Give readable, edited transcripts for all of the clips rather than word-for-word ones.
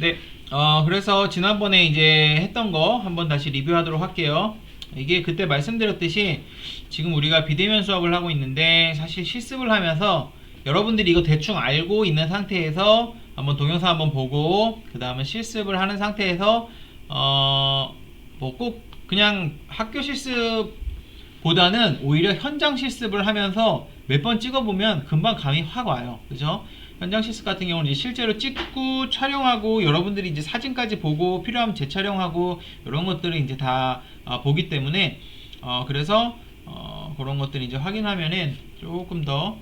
네, 그래서 지난번에 이제 했던 거 한번 다시 리뷰하도록 할게요. 이게 그때 말씀드렸듯이 지금 우리가 비대면 수업을 하고 있는데 사실 실습을 하면서 여러분들이 이거 대충 알고 있는 상태에서 한번 동영상 한번 보고 그 다음에 실습을 하는 상태에서 뭐 꼭 그냥 학교 실습보다는 오히려 현장 실습을 하면서 몇 번 찍어보면 금방 감이 확 와요. 그죠? 현장 실습 같은 경우는 이제 실제로 찍고 촬영하고 여러분들이 이제 사진까지 보고 필요하면 재촬영하고 이런 것들을 이제 다 보기 때문에 그래서 그런 것들을 이제 확인하면은 조금 더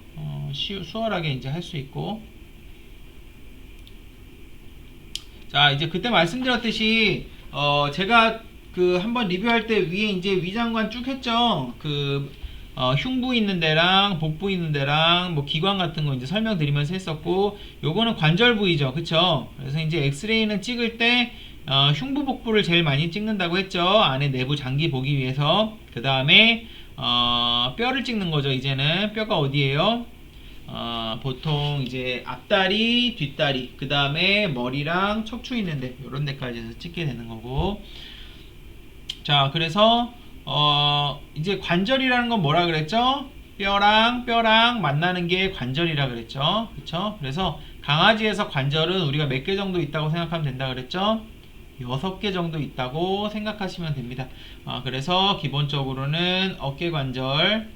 수월하게 이제 할 수 있고. 자, 이제 그때 말씀드렸듯이 제가 그 한번 리뷰할 때 위에 이제 위장관 쭉 했죠. 흉부 있는 데랑 복부 있는 데랑 뭐 기관 같은 거 이제 설명드리면서 했었고, 요거는 관절 부위죠. 그쵸? 그래서 이제 엑스레이는 찍을 때 흉부 복부를 제일 많이 찍는다고 했죠. 안에 내부 장기 보기 위해서. 그 다음에 뼈를 찍는 거죠. 이제는 뼈가 어디예요? 보통 이제 앞다리, 뒷다리, 그 다음에 머리랑 척추 있는데 요런 데까지 해서 찍게 되는 거고. 자, 그래서 이제 관절이라는 건 뭐라 그랬죠? 뼈랑 만나는 게 관절이라 그랬죠. 그쵸? 그래서 강아지에서 관절은 우리가 몇 개 정도 있다고 생각하면 된다 그랬죠? 6개 정도 있다고 생각하시면 됩니다. 그래서 기본적으로는 어깨 관절,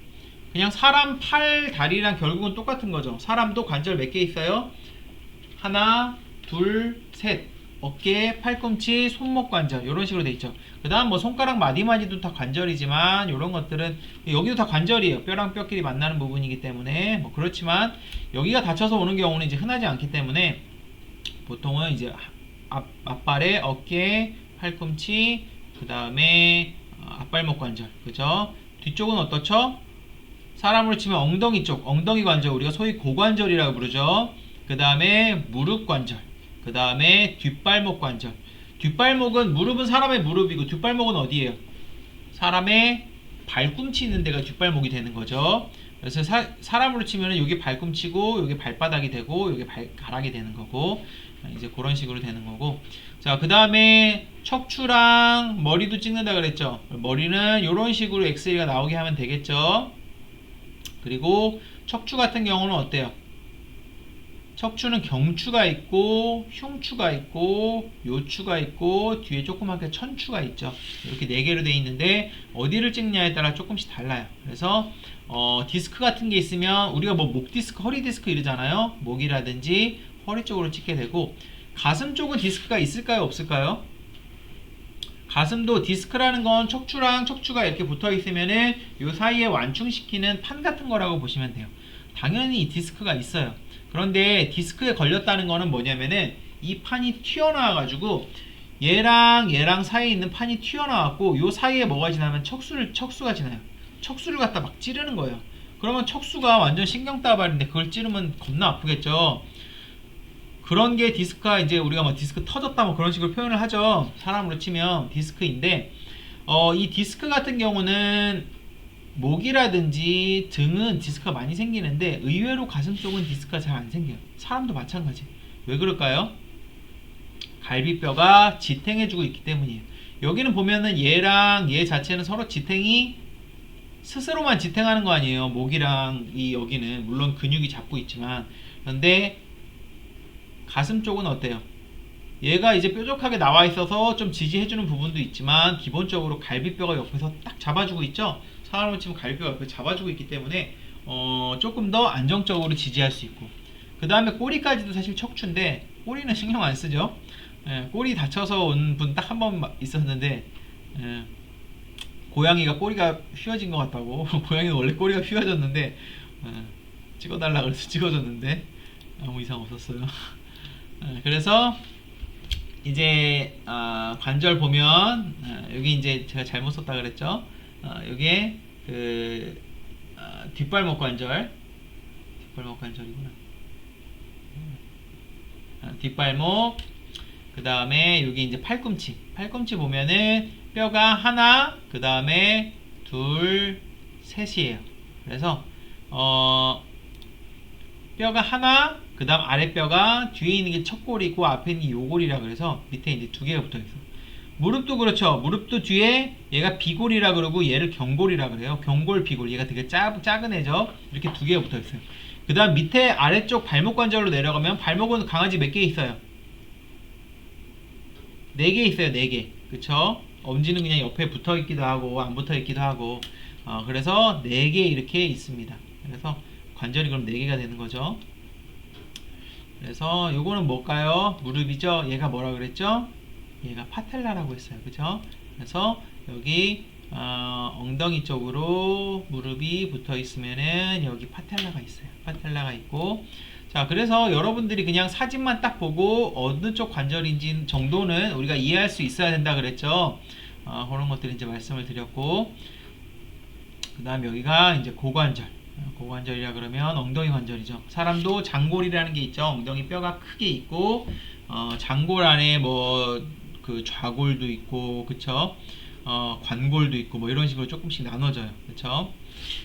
그냥 사람 팔, 다리랑 결국은 똑같은 거죠. 사람도 관절 몇 개 있어요? 하나, 둘, 셋. 어깨, 팔꿈치, 손목 관절 이런 식으로 돼 있죠. 그 다음 뭐 손가락 마디마디도 다 관절이지만 이런 것들은 여기도 다 관절이에요. 뼈랑 뼈끼리 만나는 부분이기 때문에 뭐 그렇지만 여기가 다쳐서 오는 경우는 이제 흔하지 않기 때문에 보통은 이제 앞발에 어깨, 팔꿈치, 그 다음에 앞발목 관절, 그죠? 뒤쪽은 어떻죠? 사람으로 치면 엉덩이 쪽, 엉덩이 관절 우리가 소위 고관절이라고 부르죠. 그 다음에 무릎 관절, 그 다음에 뒷발목 관절. 뒷발목은, 무릎은 사람의 무릎이고 뒷발목은 어디예요? 사람의 발꿈치 있는 데가 뒷발목이 되는 거죠. 그래서 사람으로 치면 여기 발꿈치고 여기 발바닥이 되고 여기 발가락이 되는 거고, 이제 그런 식으로 되는 거고. 자, 그 다음에 척추랑 머리도 찍는다 그랬죠. 머리는 이런 식으로 엑스레이가 나오게 하면 되겠죠. 그리고 척추 같은 경우는 어때요? 척추는 경추가 있고 흉추가 있고 요추가 있고 뒤에 조그맣게 천추가 있죠. 이렇게 4개로 되어 있는데 어디를 찍냐에 따라 조금씩 달라요. 그래서 디스크 같은 게 있으면 우리가 뭐 목 디스크, 허리 디스크 이러잖아요. 목이라든지 허리 쪽으로 찍게 되고, 가슴 쪽은 디스크가 있을까요? 없을까요? 가슴도 디스크라는 건 척추랑 척추가 이렇게 붙어 있으면은 요 사이에 완충시키는 판 같은 거라고 보시면 돼요. 당연히 이 디스크가 있어요. 그런데 디스크에 걸렸다는 거는 뭐냐면은 이 판이 튀어나와 가지고 얘랑 사이에 있는 판이 튀어나왔고 요 사이에 뭐가 지나면 척수가 지나요. 척수를 갖다 막 찌르는 거예요. 그러면 척수가 완전 신경따발인데 그걸 찌르면 겁나 아프겠죠. 그런 게 디스크가, 이제 우리가 뭐 디스크 터졌다 뭐 그런 식으로 표현을 하죠. 사람으로 치면 디스크인데, 이 디스크 같은 경우는 목이라든지 등은 디스크가 많이 생기는데 의외로 가슴 쪽은 디스크가 잘 안 생겨요. 사람도 마찬가지. 왜 그럴까요? 갈비뼈가 지탱해주고 있기 때문이에요. 여기는 보면은 얘랑 얘 자체는 서로 지탱이 스스로만 지탱하는 거 아니에요. 목이랑 이 여기는 물론 근육이 잡고 있지만, 그런데 가슴 쪽은 어때요? 얘가 이제 뾰족하게 나와 있어서 좀 지지해주는 부분도 있지만 기본적으로 갈비뼈가 옆에서 딱 잡아주고 있죠. 사람으로 치면 갈비뼈가 옆에 잡아주고 있기 때문에 조금 더 안정적으로 지지할 수 있고, 그 다음에 꼬리까지도 사실 척추인데 꼬리는 신경 안 쓰죠. 꼬리 다쳐서 온 분 딱 한 번 있었는데, 고양이가 꼬리가 휘어진 것 같다고. 고양이는 원래 꼬리가 휘어졌는데 찍어달라 그래서 찍어줬는데 아무 이상 없었어요. 그래서 이제 관절 보면 여기 이제 제가 잘못 썼다 그랬죠. 여기에 그 뒷발목 관절이구나. 뒷발목, 그 다음에 여기 이제 팔꿈치 보면은 뼈가 하나, 그 다음에 둘, 셋이에요. 그래서 뼈가 하나, 그 다음 아랫뼈가 뒤에 있는 게 척골이고 앞에 있는 게 요골이라 그래서 밑에 이제 두 개가 붙어 있어. 무릎도 그렇죠. 무릎도 뒤에 얘가 비골이라 그러고 얘를 경골이라 그래요. 경골, 비골. 얘가 되게 작은 애죠. 이렇게 두 개가 붙어 있어요. 그 다음 밑에 아래쪽 발목 관절로 내려가면 발목은 강아지 몇 개 있어요? 4개 있어요. 4개. 그쵸? 엄지는 그냥 옆에 붙어 있기도 하고 안 붙어 있기도 하고 그래서 4개 이렇게 있습니다. 그래서 관절이 그럼 4개가 되는 거죠. 그래서 요거는 뭘까요? 무릎이죠. 얘가 뭐라 그랬죠? 얘가 파텔라라고 했어요. 그죠? 그래서 여기 엉덩이 쪽으로 무릎이 붙어 있으면은 여기 파텔라가 있어요. 파텔라가 있고, 자, 그래서 여러분들이 그냥 사진만 딱 보고 어느 쪽 관절인지 정도는 우리가 이해할 수 있어야 된다 그랬죠. 그런 것들 이제 말씀을 드렸고, 그 다음 여기가 이제 고관절. 고관절이라 그러면 엉덩이 관절이죠. 사람도 장골이라는 게 있죠. 엉덩이 뼈가 크게 있고, 장골 안에 뭐 그 좌골도 있고, 그쵸? 관골도 있고, 뭐 이런 식으로 조금씩 나눠져요. 그쵸?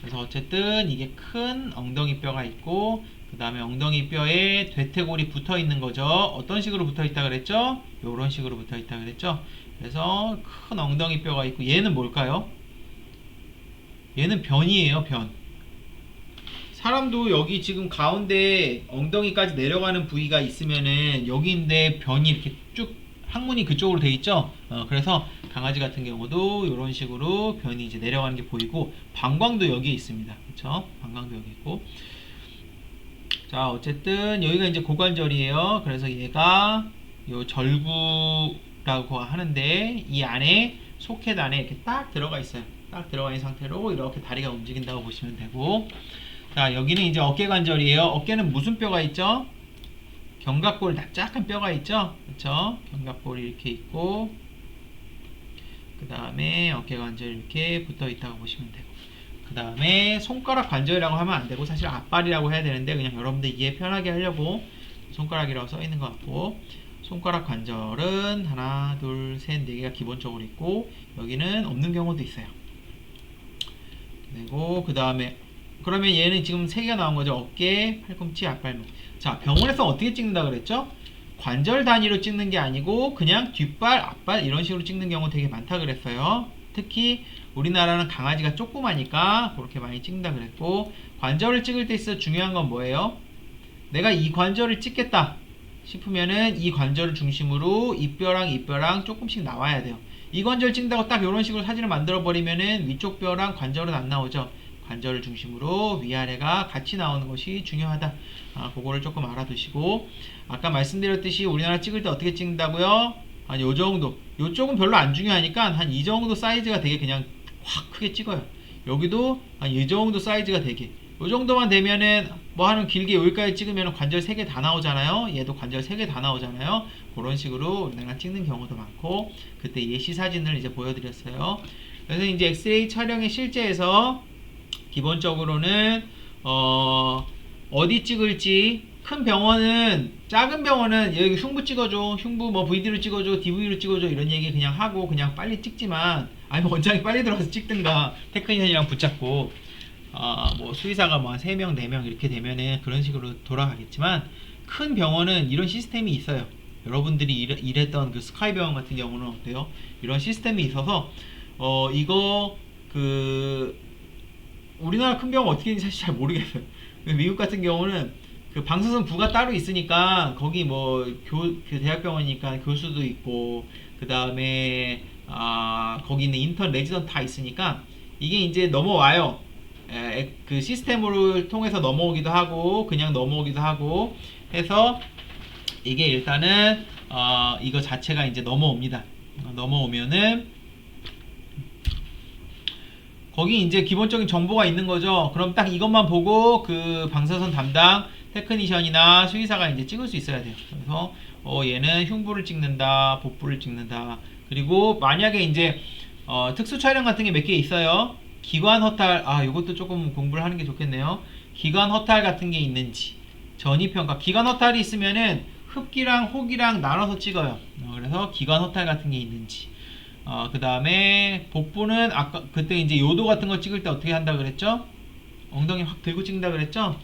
그래서 어쨌든 이게 큰 엉덩이 뼈가 있고, 그 다음에 엉덩이 뼈에 대퇴골이 붙어 있는 거죠. 어떤 식으로 붙어 있다 그랬죠? 이런 식으로 붙어 있다 그랬죠? 그래서 큰 엉덩이 뼈가 있고, 얘는 뭘까요? 얘는 변이에요, 변. 사람도 여기 지금 가운데 엉덩이까지 내려가는 부위가 있으면은 여기인데 변이 이렇게 쭉 항문이 그쪽으로 돼 있죠. 그래서 강아지 같은 경우도 이런 식으로 변이 이제 내려가는 게 보이고, 방광도 여기에 있습니다. 그렇죠? 방광도 여기 있고. 자, 어쨌든 여기가 이제 고관절이에요. 그래서 얘가 요 절구라고 하는데 이 안에 소켓 안에 이렇게 딱 들어가 있어요. 딱 들어가 있는 상태로 이렇게 다리가 움직인다고 보시면 되고, 자, 여기는 이제 어깨 관절이에요. 어깨는 무슨 뼈가 있죠? 견갑골 납작한 뼈가 있죠? 그쵸? 견갑골이 이렇게 있고, 그 다음에 어깨 관절 이렇게 붙어 있다고 보시면 되고, 그 다음에 손가락 관절이라고 하면 안 되고, 사실 앞발이라고 해야 되는데 그냥 여러분들 이해 편하게 하려고 손가락이라고 써 있는 것 같고, 손가락 관절은 하나, 둘, 셋, 4개가 기본적으로 있고, 여기는 없는 경우도 있어요. 그리고 그 다음에 그러면 얘는 지금 3개가 나온 거죠. 어깨, 팔꿈치, 앞발목. 자, 병원에서 어떻게 찍는다 그랬죠? 관절 단위로 찍는 게 아니고 그냥 뒷발, 앞발 이런 식으로 찍는 경우 되게 많다 그랬어요. 특히 우리나라는 강아지가 조그마니까 그렇게 많이 찍는다 그랬고, 관절을 찍을 때 있어 중요한 건 뭐예요? 내가 이 관절을 찍겠다 싶으면은 이 관절을 중심으로 이 뼈랑 조금씩 나와야 돼요. 이 관절 찍는다고 딱 이런 식으로 사진을 만들어 버리면은 위쪽 뼈랑 관절은 안 나오죠. 관절을 중심으로 위아래가 같이 나오는 것이 중요하다. 그거를 조금 알아두시고, 아까 말씀드렸듯이 우리나라 찍을 때 어떻게 찍는다고요? 한 요 정도. 요쪽은 별로 안 중요하니까 한 이 정도 사이즈가 되게 그냥 확 크게 찍어요. 여기도 한 이 정도 사이즈가 되게. 요 정도만 되면은 뭐 하는 길게 여기까지 찍으면 관절 3개 다 나오잖아요. 얘도 관절 3개 다 나오잖아요. 그런 식으로 우리나라 찍는 경우도 많고, 그때 예시 사진을 이제 보여드렸어요. 그래서 이제 엑스레이 촬영의 실제에서 기본적으로는 어디 찍을지, 큰 병원은, 작은 병원은 여기 흉부 찍어줘, 흉부 뭐 VD로 찍어줘, DV로 찍어줘 이런 얘기 그냥 하고 그냥 빨리 찍지만, 아니면 원장이 빨리 들어가서 찍든가 테크니션이랑 붙잡고 뭐 수의사가 뭐 한 3명 4명 이렇게 되면은 그런 식으로 돌아가겠지만, 큰 병원은 이런 시스템이 있어요. 여러분들이 일했던 그 스카이 병원 같은 경우는 어때요? 이런 시스템이 있어서 이거 우리나라 큰 병원 어떻게 되는지 사실 잘 모르겠어요. 미국 같은 경우는 그 방사선 부가 따로 있으니까 거기 뭐 그 대학병원이니까 교수도 있고, 그 다음에 거기 있는 인턴 레지던트 다 있으니까 이게 이제 넘어와요. 그 시스템을 통해서 넘어오기도 하고 그냥 넘어오기도 하고 해서 이게 일단은 이거 자체가 이제 넘어옵니다. 넘어오면은 거기 이제 기본적인 정보가 있는 거죠. 그럼 딱 이것만 보고 그 방사선 담당 테크니션이나 수의사가 이제 찍을 수 있어야 돼요. 그래서 얘는 흉부를 찍는다, 복부를 찍는다. 그리고 만약에 이제 특수 촬영 같은 게 몇 개 있어요. 기관 허탈, 이것도 조금 공부를 하는 게 좋겠네요. 기관 허탈 같은 게 있는지, 전이평가. 기관 허탈이 있으면은 흡기랑 혹이랑 나눠서 찍어요. 그래서 기관 허탈 같은 게 있는지. 그 다음에 복부는 아까 그때 이제 요도 같은 거 찍을 때 어떻게 한다 그랬죠? 엉덩이 확 들고 찍는다 그랬죠?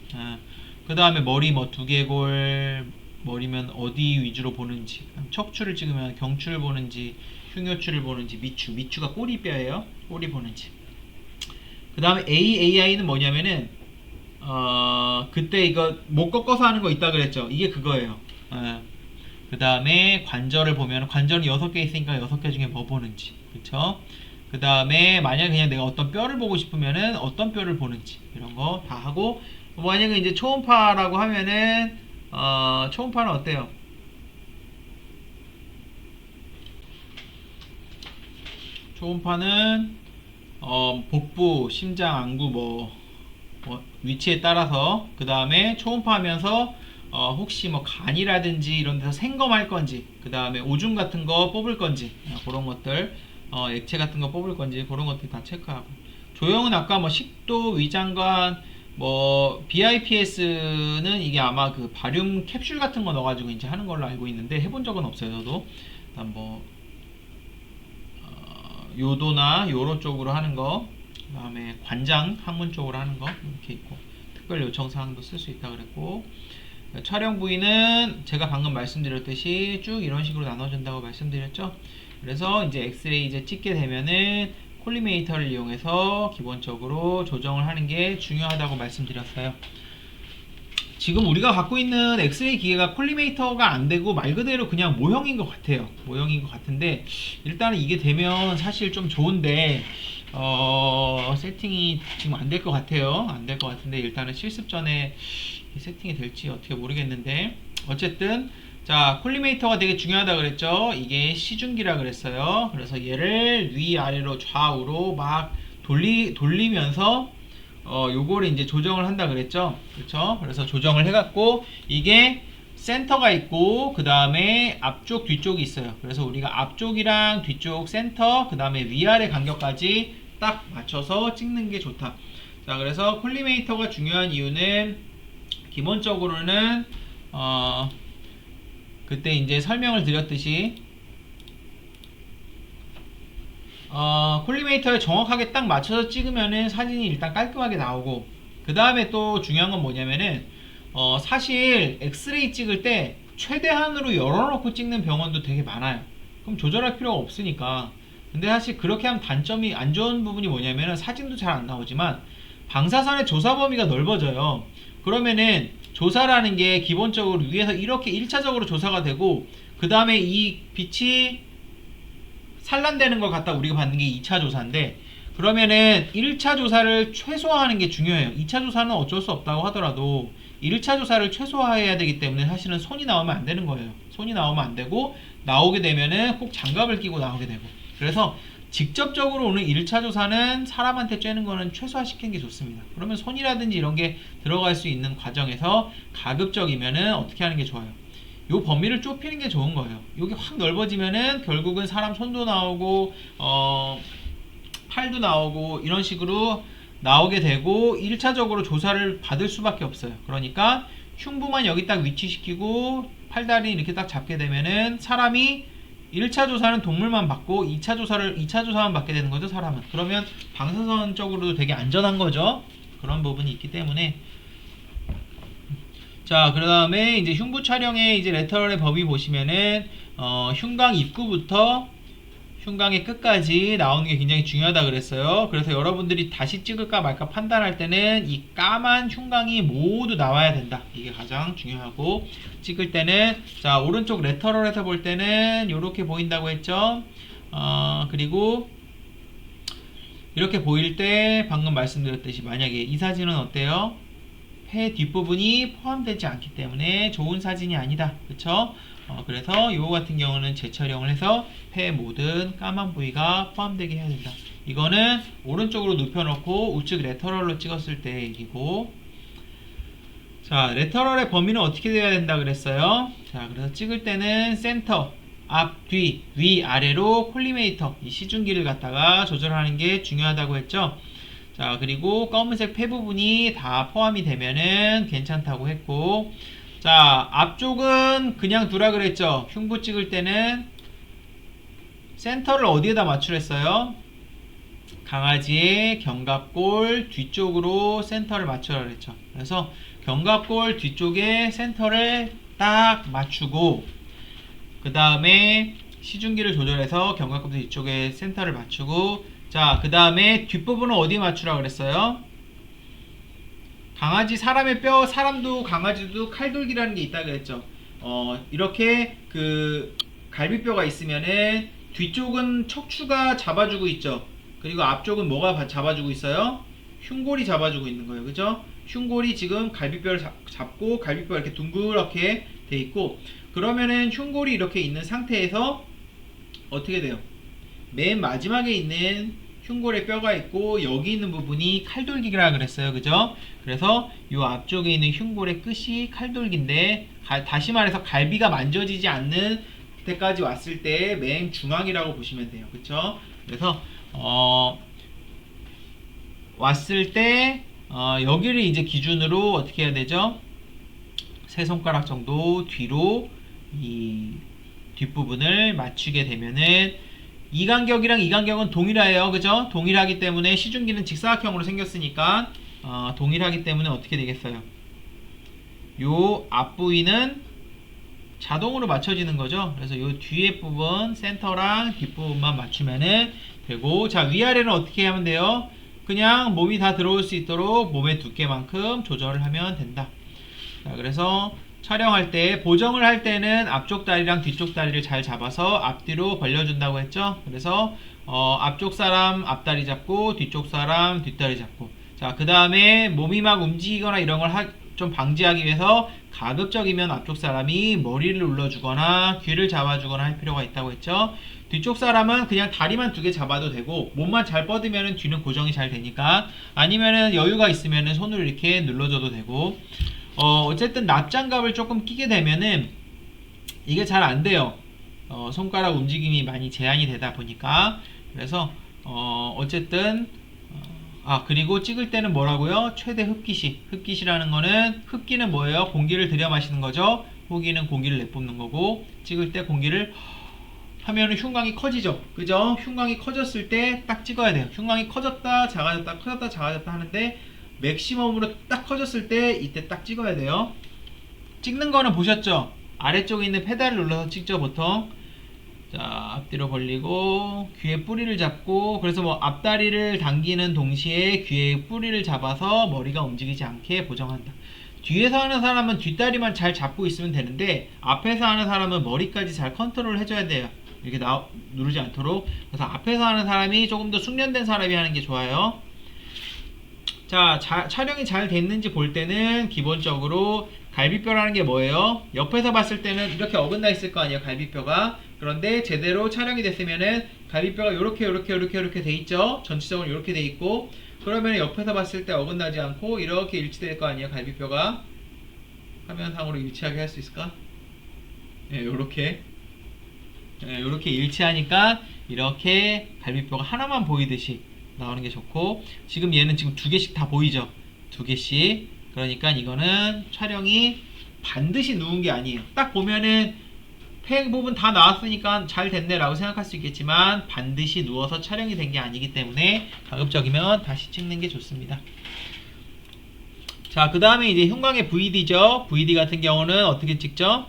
그 다음에 머리 뭐 두개골 머리면 어디 위주로 보는지, 척추를 찍으면 경추를 보는지, 흉요추를 보는지, 미추가 꼬리뼈예요. 꼬리 보는지. 그 다음에 AAI는 뭐냐면은 그때 이거 목 꺾어서 하는 거 있다 그랬죠. 이게 그거예요. 그 다음에 관절을 보면 관절은 6개 있으니까 6개 중에 뭐 보는지, 그쵸? 그 다음에 만약에 그냥 내가 어떤 뼈를 보고 싶으면은 어떤 뼈를 보는지, 이런 거 다 하고, 만약에 이제 초음파라고 하면은 초음파는 어때요? 초음파는 복부, 심장, 안구 뭐 위치에 따라서, 그 다음에 초음파하면서 혹시 뭐 간이라든지 이런 데서 생검할 건지, 그 다음에 오줌 같은 거 뽑을 건지, 그런 것들, 액체 같은 거 뽑을 건지, 그런 것들 다 체크하고. 조형은 아까 뭐 식도, 위장관, 뭐 BIPS는 이게 아마 그 바륨 캡슐 같은 거 넣어가지고 이제 하는 걸로 알고 있는데 해본 적은 없어요, 저도. 일단 뭐 요도나 요로 쪽으로 하는 거, 그 다음에 관장 항문 쪽으로 하는 거 이렇게 있고, 특별 요청 사항도 쓸 수 있다 그랬고, 촬영 부위는 제가 방금 말씀드렸듯이 쭉 이런 식으로 나눠준다고 말씀드렸죠. 그래서 이제 엑스레이 이제 찍게 되면은 콜리메이터를 이용해서 기본적으로 조정을 하는 게 중요하다고 말씀드렸어요. 지금 우리가 갖고 있는 엑스레이 기계가 콜리메이터가 안 되고 말 그대로 그냥 모형인 것 같아요. 모형인 것 같은데, 일단은 이게 되면 사실 좀 좋은데 세팅이 지금 안 될 것 같아요. 안 될 것 같은데, 일단은 실습 전에 세팅이 될지 어떻게 모르겠는데, 어쨌든 자, 콜리메이터가 되게 중요하다 그랬죠. 이게 시중기라 그랬어요. 그래서 얘를 위아래로 좌우로 막 돌리면서 요거를 이제 조정을 한다 그랬죠. 그렇죠? 그래서 조정을 해갖고 이게 센터가 있고 그 다음에 앞쪽 뒤쪽이 있어요. 그래서 우리가 앞쪽이랑 뒤쪽 센터, 그 다음에 위아래 간격까지 딱 맞춰서 찍는 게 좋다. 자, 그래서 콜리메이터가 중요한 이유는 기본적으로는 그때 이제 설명을 드렸듯이 콜리메이터에 정확하게 딱 맞춰서 찍으면은 사진이 일단 깔끔하게 나오고, 그 다음에 또 중요한 건 뭐냐면은 사실 엑스레이 찍을 때 최대한으로 열어놓고 찍는 병원도 되게 많아요. 그럼 조절할 필요가 없으니까. 근데 사실 그렇게 하면 단점이, 안 좋은 부분이 뭐냐면은 사진도 잘 안 나오지만 방사선의 조사 범위가 넓어져요. 그러면은 조사라는 게 기본적으로 위에서 이렇게 1차적으로 조사가 되고, 그 다음에 이 빛이 산란되는 걸 갖다 우리가 받는 게 2차 조사인데, 그러면은 1차 조사를 최소화하는 게 중요해요. 2차 조사는 어쩔 수 없다고 하더라도 1차 조사를 최소화해야 되기 때문에 사실은 손이 나오면 안 되는 거예요. 손이 나오면 안 되고, 나오게 되면은 꼭 장갑을 끼고 나오게 되고. 그래서 직접적으로 오는 1차 조사는 사람한테 쬐는 거는 최소화시키는 게 좋습니다. 그러면 손이라든지 이런 게 들어갈 수 있는 과정에서 가급적이면은 어떻게 하는 게 좋아요? 요 범위를 좁히는 게 좋은 거예요. 여기 확 넓어지면은 결국은 사람 손도 나오고 팔도 나오고 이런 식으로 나오게 되고 1차적으로 조사를 받을 수밖에 없어요. 그러니까 흉부만 여기 딱 위치시키고 팔다리 이렇게 딱 잡게 되면은 사람이 1차 조사는 동물만 받고 2차 조사만 받게 되는 거죠, 사람은. 그러면 방사선적으로도 되게 안전한 거죠. 그런 부분이 있기 때문에. 자, 그 다음에 이제 흉부 촬영의 이제 레터럴의 범위 보시면은 흉곽 입구부터 흉곽의 끝까지 나오는 게 굉장히 중요하다 그랬어요. 그래서 여러분들이 다시 찍을까 말까 판단할 때는 이 까만 흉곽이 모두 나와야 된다. 이게 가장 중요하고, 찍을 때는 자, 오른쪽 레터럴에서 볼 때는 이렇게 보인다고 했죠. 그리고 이렇게 보일 때 방금 말씀드렸듯이 만약에 이 사진은 어때요? 폐 뒷부분이 포함되지 않기 때문에 좋은 사진이 아니다. 그쵸? 그래서 이거 같은 경우는 재촬영을 해서 폐의 모든 까만 부위가 포함되게 해야 된다. 이거는 오른쪽으로 눕혀놓고 우측 레터럴로 찍었을 때 얘기고, 자, 레터럴의 범위는 어떻게 돼야 된다 그랬어요? 자, 그래서 찍을 때는 센터, 앞, 뒤, 위, 아래로 콜리메이터, 이 시중기를 갖다가 조절하는 게 중요하다고 했죠. 자, 그리고 검은색 폐 부분이 다 포함이 되면은 괜찮다고 했고, 자, 앞쪽은 그냥 두라 그랬죠. 흉부 찍을 때는 센터를 어디에다 맞추랬어요? 강아지의 견갑골 뒤쪽으로 센터를 맞추라 그랬죠. 그래서 견갑골 뒤쪽에 센터를 딱 맞추고, 그 다음에 시중기를 조절해서 견갑골 뒤쪽에 센터를 맞추고, 자, 그 다음에 뒷부분은 어디 맞추라 그랬어요? 강아지, 사람의 뼈, 사람도 강아지도 칼돌기라는 게 있다 그랬죠. 이렇게 그 갈비뼈가 있으면은 뒤쪽은 척추가 잡아주고 있죠. 그리고 앞쪽은 뭐가 잡아주고 있어요? 흉골이 잡아주고 있는 거예요. 그죠? 흉골이 지금 갈비뼈를 잡고 갈비뼈가 이렇게 둥그렇게 돼 있고, 그러면은 흉골이 이렇게 있는 상태에서 어떻게 돼요? 맨 마지막에 있는 흉골에 뼈가 있고 여기 있는 부분이 칼돌기라 그랬어요. 그죠? 그래서 이 앞쪽에 있는 흉골의 끝이 칼돌기인데, 다시 말해서 갈비가 만져지지 않는 때까지 왔을 때 맨 중앙이라고 보시면 돼요. 그쵸? 그래서 왔을 때 여기를 이제 기준으로 어떻게 해야 되죠? 세 손가락 정도 뒤로 이 뒷부분을 맞추게 되면은, 이 간격이랑 이 간격은 동일해요. 그죠? 동일하기 때문에 시중기는 직사각형으로 생겼으니까 동일하기 때문에 어떻게 되겠어요? 요 앞부위는 자동으로 맞춰지는 거죠. 그래서 요 뒤에 부분 센터랑 뒷부분만 맞추면은 되고, 자, 위아래는 어떻게 하면 돼요? 그냥 몸이 다 들어올 수 있도록 몸의 두께만큼 조절을 하면 된다. 자, 그래서 촬영할 때, 보정을 할 때는 앞쪽 다리랑 뒤쪽 다리를 잘 잡아서 앞뒤로 벌려준다고 했죠. 그래서 앞쪽 사람 앞다리 잡고 뒤쪽 사람 뒷다리 잡고, 자, 그 다음에 몸이 막 움직이거나 이런 걸 좀 방지하기 위해서 가급적이면 앞쪽 사람이 머리를 눌러주거나 귀를 잡아주거나 할 필요가 있다고 했죠. 뒤쪽 사람은 그냥 다리만 두 개 잡아도 되고, 몸만 잘 뻗으면 뒤는 고정이 잘 되니까, 아니면은 여유가 있으면 손으로 이렇게 눌러줘도 되고, 어쨌든 납장갑을 조금 끼게 되면은 이게 잘 안 돼요. 손가락 움직임이 많이 제한이 되다 보니까. 그래서 어쨌든 그리고 찍을 때는 뭐라고요? 최대 흡기시. 흡기시라는 거는, 흡기는 뭐예요? 공기를 들여 마시는 거죠. 호기는 공기를 내뿜는 거고, 찍을 때 공기를 하면은 흉곽이 커지죠. 그죠? 흉곽이 커졌을 때 딱 찍어야 돼요. 흉곽이 커졌다 작아졌다 커졌다 작아졌다 하는데, 맥시멈으로 딱 커졌을 때 이때 딱 찍어야 돼요. 찍는 거는 보셨죠? 아래쪽에 있는 페달을 눌러서 찍죠, 보통. 자, 앞뒤로 벌리고 귀에 뿌리를 잡고, 그래서 뭐 앞다리를 당기는 동시에 귀에 뿌리를 잡아서 머리가 움직이지 않게 보정한다. 뒤에서 하는 사람은 뒷다리만 잘 잡고 있으면 되는데, 앞에서 하는 사람은 머리까지 잘 컨트롤 해줘야 돼요. 이렇게 누르지 않도록. 그래서 앞에서 하는 사람이 조금 더 숙련된 사람이 하는 게 좋아요. 자, 촬영이 잘 됐는지 볼 때는 기본적으로 갈비뼈라는 게 뭐예요? 옆에서 봤을 때는 이렇게 어긋나 있을 거 아니에요, 갈비뼈가. 그런데 제대로 촬영이 됐으면은 갈비뼈가 요렇게 돼 있죠? 전체적으로 요렇게 돼 있고, 그러면 옆에서 봤을 때 어긋나지 않고 이렇게 일치될 거 아니에요, 갈비뼈가. 화면상으로 일치하게 할 수 있을까? 네, 요렇게. 네, 요렇게 일치하니까 이렇게 갈비뼈가 하나만 보이듯이 나오는 게 좋고, 지금 얘는 지금 두 개씩 다 보이죠? 두 개씩. 그러니까 이거는 촬영이 반드시 누운 게 아니에요. 딱 보면은 폐 부분 다 나왔으니까 잘 됐네 라고 생각할 수 있겠지만, 반드시 누워서 촬영이 된 게 아니기 때문에 가급적이면 다시 찍는 게 좋습니다. 자, 그 다음에 이제 흉곽의 VD죠. VD 같은 경우는 어떻게 찍죠?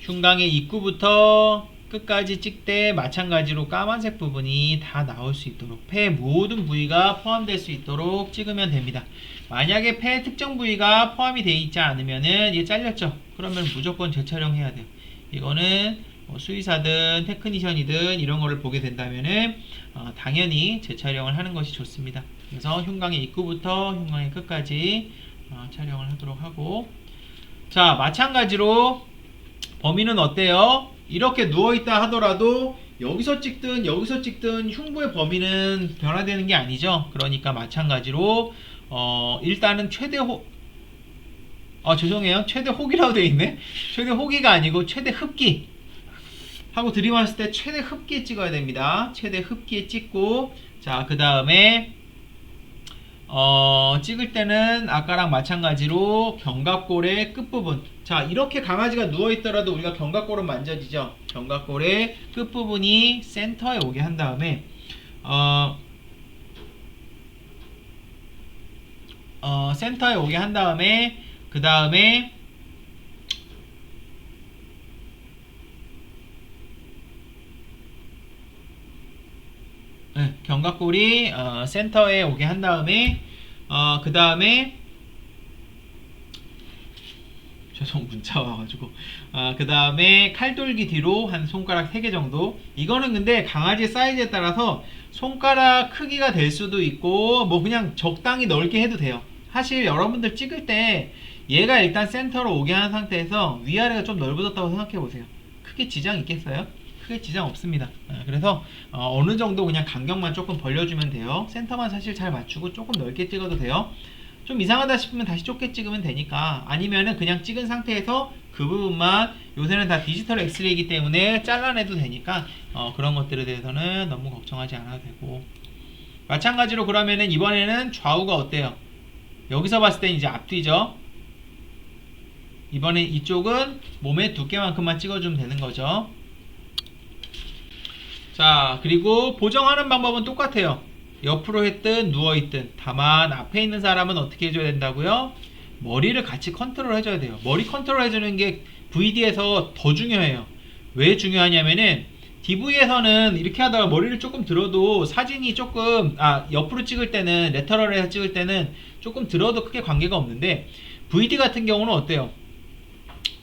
흉곽의 입구부터 끝까지 찍 때 마찬가지로 까만색 부분이 다 나올 수 있도록, 폐 모든 부위가 포함될 수 있도록 찍으면 됩니다. 만약에 폐 특정 부위가 포함이 되어 있지 않으면은, 얘 잘렸죠? 그러면 무조건 재촬영해야 돼요. 이거는 수의사든 테크니션이든 이런 거를 보게 된다면은 당연히 재촬영을 하는 것이 좋습니다. 그래서 흉곽의 입구부터 흉곽의 끝까지 촬영을 하도록 하고, 자, 마찬가지로 범위는 어때요? 이렇게 누워있다 하더라도 여기서 찍든 여기서 찍든 흉부의 범위는 변화되는 게 아니죠. 그러니까 마찬가지로 일단은 최대 죄송해요. 최대 혹이라고 되어 있네. 최대 혹이가 아니고 최대 흡기 하고 들이마실 때 최대 흡기에 찍어야 됩니다. 최대 흡기에 찍고, 자, 그 다음에 찍을 때는 아까랑 마찬가지로 견갑골의 끝부분. 자, 이렇게 강아지가 누워있더라도 우리가 견갑골은 만져지죠. 견갑골의 끝부분이 센터에 오게 한 다음에 센터에 오게 한 다음에 그 다음에 견갑골이 센터에 오게 한 다음에 그 다음에 죄송 문자 와가지고 그 다음에 칼돌기 뒤로 한 손가락 3개 정도. 이거는 근데 강아지 사이즈에 따라서 손가락 크기가 될 수도 있고 뭐 그냥 적당히 넓게 해도 돼요. 사실 여러분들 찍을 때 얘가 일단 센터로 오게 한 상태에서 위아래가 좀 넓어졌다고 생각해 보세요. 크게 지장 있겠어요? 크게 지장 없습니다. 그래서 어느 정도 그냥 간격만 조금 벌려주면 돼요. 센터만 사실 잘 맞추고 조금 넓게 찍어도 돼요. 좀 이상하다 싶으면 다시 좁게 찍으면 되니까. 아니면은 그냥 찍은 상태에서 그 부분만, 요새는 다 디지털 엑스레이이기 때문에 잘라내도 되니까 그런 것들에 대해서는 너무 걱정하지 않아도 되고. 마찬가지로 그러면은 이번에는 좌우가 어때요? 여기서 봤을 때 이제 앞뒤죠. 이번에 이쪽은 몸의 두께만큼만 찍어주면 되는 거죠. 자, 그리고 보정하는 방법은 똑같아요. 옆으로 했든 누워있든. 다만 앞에 있는 사람은 어떻게 해줘야 된다고요? 머리를 같이 컨트롤 해줘야 돼요. 머리 컨트롤 해주는 게 VD에서 더 중요해요. 왜 중요하냐면은 DV에서는 이렇게 하다가 머리를 조금 들어도 사진이 조금 옆으로 찍을 때는, 레터럴에서 찍을 때는 조금 들어도 크게 관계가 없는데, VD 같은 경우는 어때요?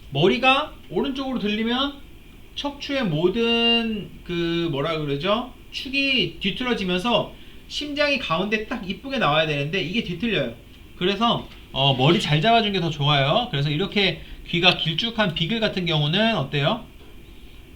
머리가 오른쪽으로 들리면 척추의 모든 그 뭐라 그러죠? 축이 뒤틀어지면서 심장이 가운데 딱 이쁘게 나와야 되는데 이게 뒤틀려요. 그래서 머리 잘 잡아준 게 더 좋아요. 그래서 이렇게 귀가 길쭉한 비글 같은 경우는 어때요?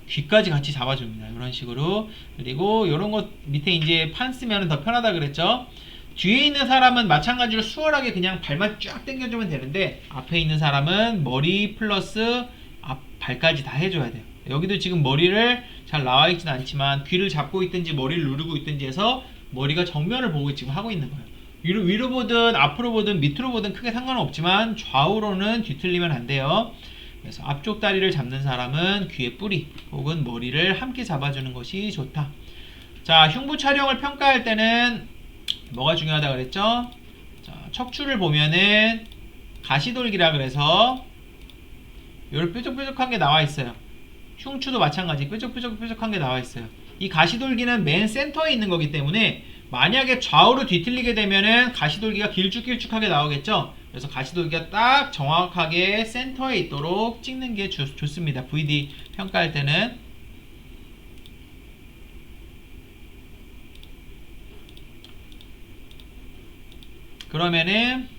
귀까지 같이 잡아줍니다. 이런 식으로. 그리고 이런 것 밑에 이제 판 쓰면 더 편하다 그랬죠? 뒤에 있는 사람은 마찬가지로 수월하게 그냥 발만 쫙 당겨주면 되는데, 앞에 있는 사람은 머리 플러스 앞 발까지 다 해줘야 돼요. 여기도 지금 머리를 잘 나와 있진 않지만 귀를 잡고 있든지 머리를 누르고 있든지 해서 머리가 정면을 보고 지금 하고 있는 거예요. 위로 보든 앞으로 보든 밑으로 보든 크게 상관은 없지만 좌우로는 뒤틀리면 안 돼요. 그래서 앞쪽 다리를 잡는 사람은 귀의 뿌리 혹은 머리를 함께 잡아주는 것이 좋다. 자, 흉부 촬영을 평가할 때는 뭐가 중요하다 그랬죠? 자, 척추를 보면은 가시돌기라 그래서 요런 뾰족뾰족한 게 나와 있어요. 흉추도 마찬가지 뾰족뾰족한 게 나와 있어요. 이 가시돌기는 맨 센터에 있는 거기 때문에 만약에 좌우로 뒤틀리게 되면은 가시돌기가 길쭉길쭉하게 나오겠죠. 그래서 가시돌기가 딱 정확하게 센터에 있도록 찍는 게 좋습니다. VD 평가할 때는. 그러면은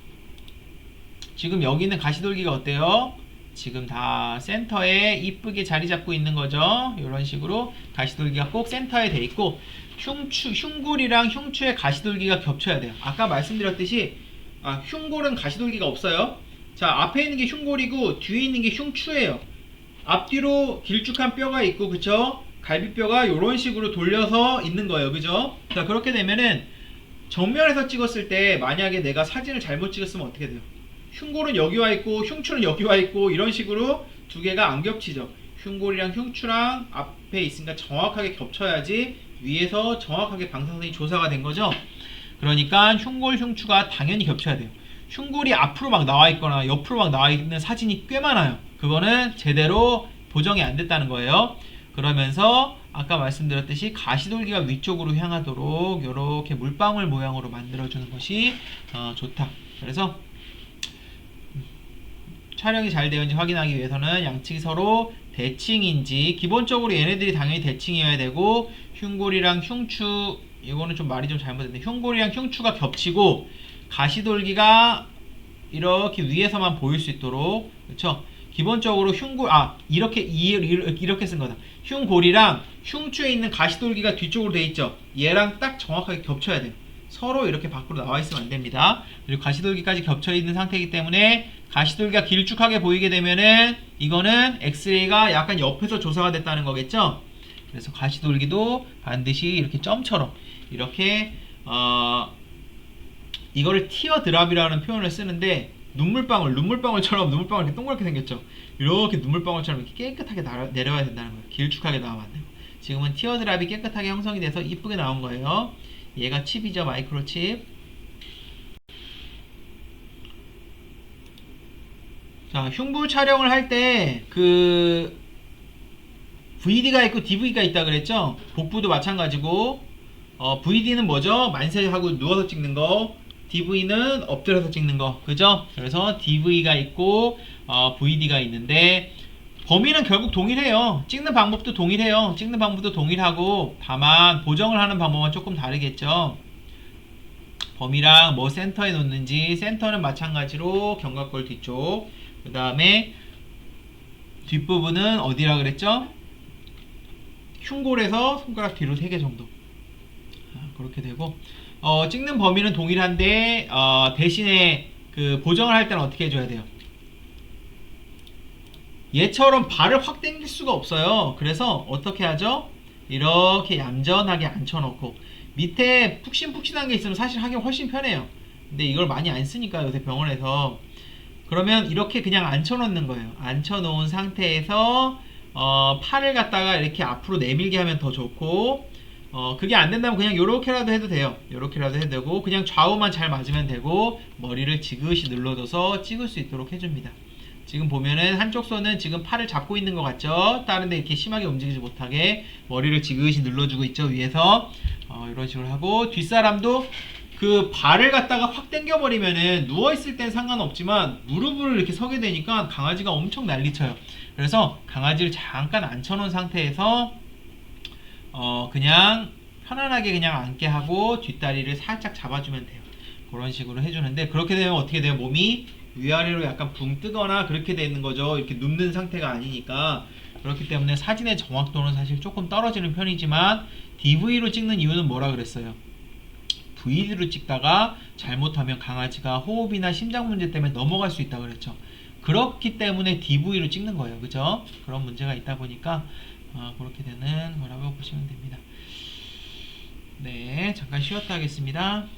지금 여기 있는 가시돌기가 어때요? 지금 다 센터에 이쁘게 자리 잡고 있는 거죠. 이런 식으로 가시돌기가 꼭 센터에 돼 있고, 흉골이랑 흉추의 가시돌기가 겹쳐야 돼요. 아까 말씀드렸듯이 흉골은 가시돌기가 없어요. 자, 앞에 있는 게 흉골이고 뒤에 있는 게 흉추예요. 앞뒤로 길쭉한 뼈가 있고, 그쵸? 갈비뼈가 이런 식으로 돌려서 있는 거예요. 그죠? 자, 그렇게 되면은 정면에서 찍었을 때 만약에 내가 사진을 잘못 찍었으면 어떻게 돼요? 흉골은 여기 와 있고 흉추는 여기 와 있고 이런 식으로 두 개가 안 겹치죠. 흉골이랑 흉추랑 앞에 있으니까 정확하게 겹쳐야지 위에서 정확하게 방사선이 조사가 된 거죠. 그러니까 흉골, 흉추가 당연히 겹쳐야 돼요. 흉골이 앞으로 막 나와 있거나 옆으로 막 나와 있는 사진이 꽤 많아요. 그거는 제대로 보정이 안 됐다는 거예요. 그러면서 아까 말씀드렸듯이 가시돌기가 위쪽으로 향하도록 이렇게 물방울 모양으로 만들어주는 것이 좋다. 그래서 촬영이 잘 되었는지 확인하기 위해서는 양측이 서로 대칭인지, 기본적으로 얘네들이 당연히 대칭이어야 되고, 흉골이랑 흉추, 이거는 좀 말이 좀 잘못됐네. 흉골이랑 흉추가 겹치고 가시돌기가 이렇게 위에서만 보일 수 있도록, 그렇죠? 기본적으로 흉골, 이렇게 쓴 거다. 흉골이랑 흉추에 있는 가시돌기가 뒤쪽으로 돼 있죠. 얘랑 딱 정확하게 겹쳐야 돼요. 서로 이렇게 밖으로 나와 있으면 안 됩니다. 그리고 가시돌기까지 겹쳐 있는 상태이기 때문에 가시돌기가 길쭉하게 보이게 되면은 이거는 엑스레이가 약간 옆에서 조사가 됐다는 거겠죠. 그래서 가시돌기도 반드시 이렇게 점처럼 이렇게 이거를 티어 드랍이라는 표현을 쓰는데, 눈물방울처럼 눈물방울 이렇게 동그랗게 생겼죠. 이렇게 눈물방울처럼 이렇게 깨끗하게 내려와야 된다는 거예요. 길쭉하게 나오면 안 되고. 지금은 티어 드랍이 깨끗하게 형성이 돼서 이쁘게 나온 거예요. 얘가 칩이죠. 마이크로 칩. 자, 흉부 촬영을 할 때 그 VD가 있고 DV가 있다 그랬죠? 복부도 마찬가지고 VD는 뭐죠? 만세하고 누워서 찍는 거, DV는 엎드려서 찍는 거, 그죠? 그래서 DV가 있고 VD가 있는데 범위는 결국 동일해요. 찍는 방법도 동일해요. 찍는 방법도 동일하고 다만 보정을 하는 방법은 조금 다르겠죠. 범위랑 뭐 센터에 놓는지, 센터는 마찬가지로 견갑골 뒤쪽, 그 다음에 뒷부분은 어디라 그랬죠? 흉골에서 손가락 뒤로 3개 정도. 그렇게 되고 찍는 범위는 동일한데 대신에 그 보정을 할 때는 어떻게 해줘야 돼요? 얘처럼 발을 확 당길 수가 없어요. 그래서 어떻게 하죠? 이렇게 얌전하게 앉혀놓고 밑에 푹신푹신한 게 있으면 사실 하기 훨씬 편해요. 근데 이걸 많이 안 쓰니까 요새 병원에서. 그러면 이렇게 그냥 앉혀놓는 거예요. 앉혀놓은 상태에서 팔을 갖다가 이렇게 앞으로 내밀게 하면 더 좋고, 그게 안 된다면 그냥 요렇게라도 해도 돼요. 요렇게라도 해도 되고, 그냥 좌우만 잘 맞으면 되고, 머리를 지그시 눌러줘서 찍을 수 있도록 해줍니다. 지금 보면은 한쪽 손은 지금 팔을 잡고 있는 것 같죠? 다른 데 이렇게 심하게 움직이지 못하게 머리를 지그시 눌러주고 있죠, 위에서. 이런 식으로 하고, 뒷사람도 그 발을 갖다가 확 당겨버리면은 누워있을 땐 상관없지만 무릎을 이렇게 서게 되니까 강아지가 엄청 난리쳐요. 그래서 강아지를 잠깐 앉혀놓은 상태에서 그냥 편안하게 그냥 앉게 하고 뒷다리를 살짝 잡아주면 돼요. 그런 식으로 해주는데, 그렇게 되면 어떻게 돼요? 몸이 위아래로 약간 붕 뜨거나 그렇게 되는 거죠. 이렇게 눕는 상태가 아니니까. 그렇기 때문에 사진의 정확도는 사실 조금 떨어지는 편이지만 DV로 찍는 이유는 뭐라 그랬어요? VD로 찍다가 잘못하면 강아지가 호흡이나 심장 문제 때문에 넘어갈 수 있다고 그랬죠. 그렇기 때문에 DV로 찍는 거예요. 그죠? 그런 문제가 있다 보니까 그렇게 되는 거라고 보시면 됩니다. 네, 잠깐 쉬었다 하겠습니다.